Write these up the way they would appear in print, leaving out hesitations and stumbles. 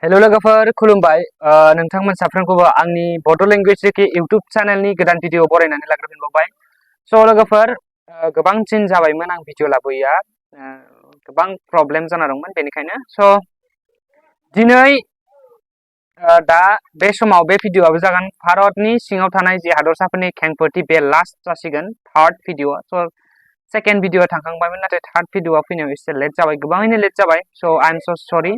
Hello लोगोफोर खुलुमबाय नोंथांमोन साफ्रोमखौबो आंनि बड' लेंगुवेज जेके इउट्युब चेनेलनि गोदान भिडिअ बरायनानै लाग्रोफिनबावबाय। स' लोगोफोर गोबां दिन जाबायमोन आं भिडिअ लाबोयैया गोबां प्रब्लेम जाना दंमोन बेनिखायनो स' दिनै दा बे समाव बे भिडिअआबो जागोन भारतनि सिङाव थानाय जे हादरसाफोरनि खेंफोरथि बे लास्ट जासिगोन थार्ड भिडिअ। स' सेकेन्ड भिडिअ थांखांबायमोन नाथाय थार्ड भिडिअआ फैनायाव एसे लेट जाबाय, गोबाङैनो लेट जाबाय। स' आइ एम स' सरि।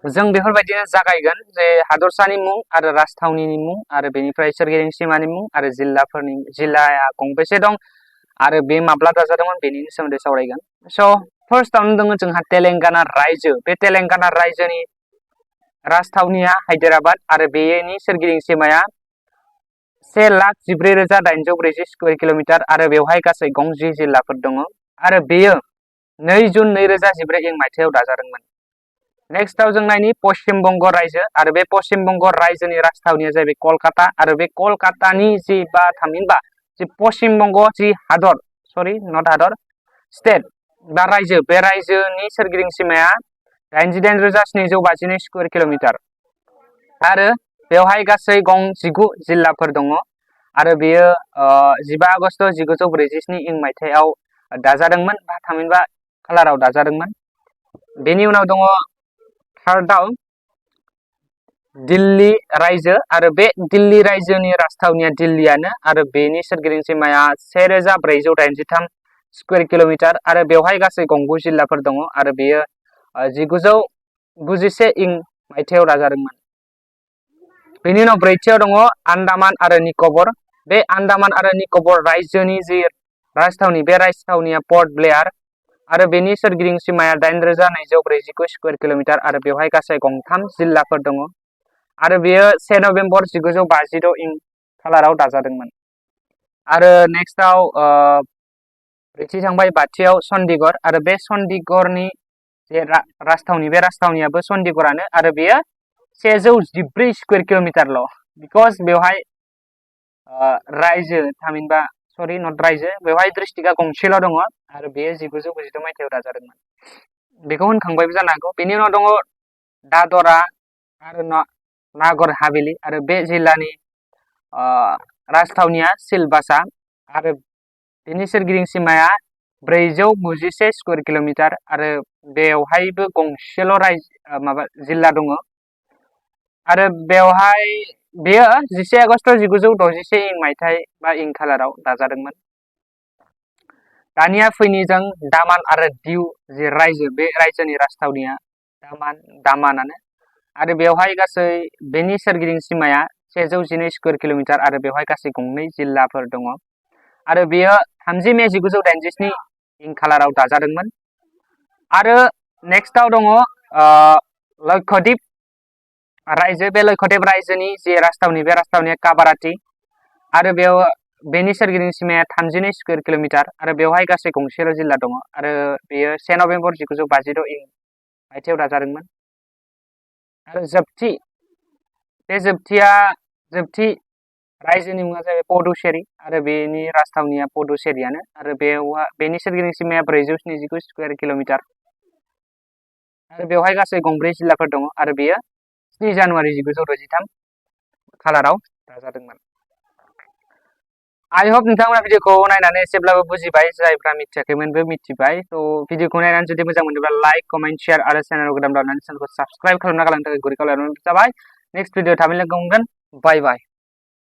जों बेफोरबायदिनो जागायगोन जे हादरसानि मुं आरो राजथावनिनि मुं आरो बेनिफ्राय सोरगिदिं सिमानि मुं आरो जिल्लाया गंबेसे दं आरो बे माब्ला दाजादोंमोन बेनि सोमोन्दै सावरायगोन। स' फार्स्टआवनो दङ जोंहा तेलेंगाना रायजो। बे तेलेंगाना रायजोनि राजथावनिया हायदेराबाद आरो बेनि सोरगिदिं सिमाया 1,14,840 स्कुवेर किल'मिटार आरो बेवहाय गासै 50 जिल्लाफोर दङ आरो बेयो 2 जुन 2014 मायथाइयाव दाजादोंमोन। नेक्स्टआव जों नायनि पश्चिम बंग रायजो आरो बे पश्चिम बंग रायजोनि राजथावनिया जाहैबाय कलकाता आरो बे कलकातानि थामहिनबा पश्चिम बंग हादर, सरि नट हादर, स्टेट बा रायजो, बे रायजोनि सोरगिदिं सिमाया 88,752 स्कुवेर किल'मिटार आरो बेवहाय गासै 19 जिल्लाफोर दङ आरो बेयो 15 आगस्ट 1947 मायथाइयाव दाजादोंमोन बा थामहिनबा खालाराव दाजादोंमोन। बेनि उनाव दङ थार्डआव दिल्ली रायजो आरो बे दिल्ली रायजोनि राजथावनिया दिल्लीयानो आरो बेनि सोरगिदिं सिमाया 1,483 स्कुवेर किल'मिटार आरो बेवहाय गासै 9 जिल्लाफोर दङ आरो बेयो 1991 मायथाइयाव दाजादोंमोन। बेनि उनाव ब्रैथियाव दङ आन्दामान आरो निकबर। बे आन्दामान आरो निकबर रायजोनि जि राजथावनि, बे राजथावनिया पर्ट ब्लेयार आरो बेनि सोरगिदिं सिमाया 8,249 स्कुवेर किल'मिटार आरो बेवहाय गासै 3 जिल्लाफोर दङ आरो बेयो 1 नभेम्बर 1956 खालाराव दाजादोंमोन। आरो नेक्स्टआव ब्रैथि थांबाय बाथियाव चन्डिगढ़ आरो बे चन्डिगढ़नि जे राजथावनि, बे राजथावनियाबो चन्डिगढ़ानो आरो बेयो 114 स्कुवेर किल'मिटारल', बिकज बेवहाय रायजो थामहिनबा सरि नट रायजो, बेवहाय डिस्ट्रिक्टआ गंसेल' दङ आरो बेयो 1992 मायथाइयाव दाजादोंमोन। बेखौ होनखांबायबो जानो हागौ। बेनि उनाव दङ दादरा आरो नागर हावेली आरो बे जिल्लानि राजथावनिया सिलबासा आरो बेनि सोरगिदिं सिमाया 491 स्कुवेर किल'मिटार आरो बेवहायबो गंसेल' जिल्ला दङ आरो बेवहाय बेयो 11 आगस्ट 1961 मायथाइ बा खालाराव दाजादोंमोन। दानिया फैनि जों दामान आरो दिउ जे रायजो, बे रायजोनि राजथावनिया दामानानो आरो बेवहाय गासै बेनि सोरगिदिं सिमाया 112 स्कुवेर किल'मिटार आरो बेवहाय गासै 2 जिल्लाफोर दङ आरो बेयो 30 मे 1987 खालाराव दाजादोंमोन। आरो नेक्स्टआव दङ लक्षद्वीप रायजो। बे लक्षद्वीप रायजोनि जे राजथावनि, बे राजथावनिया काबाराति आरो बेनि सोरगिदिं सिमाया 32 स्कुवेर किल'मिटार आरो बेवहाय गासै गंसेल' जिल्ला दङ आरो बेयो 1 नभेम्बर 1956 मायथाइयाव दाजादोंमोन। आरो जोबथि रायजोनि मुङा जाहैबाय पडुचेरी आरो बेनि राजथावनिया पडुचेरीयानो आरो बेनि सोरगिदिं सिमाया 429 स्कुवेर किल'मिटार आरो बेवहाय गासै 4 जिल्लाफोर दङ आरो बेयो 7 जानुवारि 1963 खालाराव दाजादोंमोन। आइ हप नोंथांमोना भिडिअखौ नायनानै एसेब्लाबो बुजिबाय, जायफ्रा मिथियाखैमोनबो मिथिबाय। थ' भिडिअखौ नायनानै जुदि मोजां मोनोब्ला लाइक, कमेन्ट, शेयार आरो चेनेलखौ गोदान लानानै चेनेलखौ साबस्क्राइब खालामना गालांनो थाखाय गुरै खावलायनाय जाबाय। नेक्स्ट भिडिअ थाबैनो लोगो मोनगोन। बाय बाय।